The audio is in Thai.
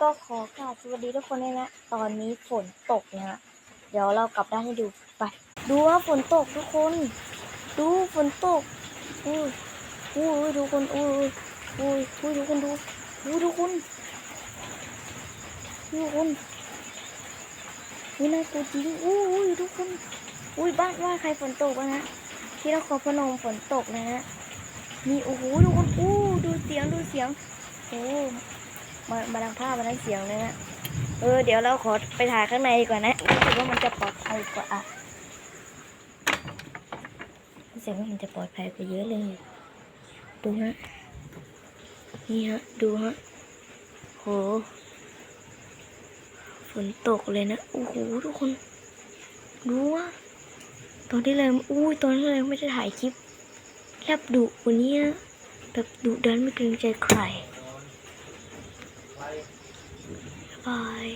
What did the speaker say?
ก็ขอกราบสวัสดีทุกคนเลยนะตอนนี้ฝนตกนะฮะเดี๋ยวเรากลับด้านให้ดูไปดูว่าฝนตกทุกคนดูฝนตกอุ้ยอุ้ยดูคนอุ้ยอุ้ยอุ้ยดูคนดูอุ้ยดูคนดูคนอุ้ยน่ากลัวจริงอุ้ยทุกคนอุ้ยบ้านว่าใครฝนตกบ้างนะที่นครพนมฝนตกนะฮะมีโอ้โหดูคนอู้ดูเสียงโอ้มาดังภาพมาดังเสียงเลยนะเดี๋ยวเราขอไปถ่ายข้างในก่อนนะรู้สึกว่ามันจะปลอดภัยกว่ารู้สึกว่ามันจะปลอดภัยกว่าเยอะเลยดูฮะนี่ฮะดูฮะโหฝนตกเลยนะโอ้โหทุกคนดูว่าตอนที่เราตอนที่เราไม่ได้ถ่ายคลิปแลบดุกว่านี้นะแบบดุดันไม่เกรงใจใครบาย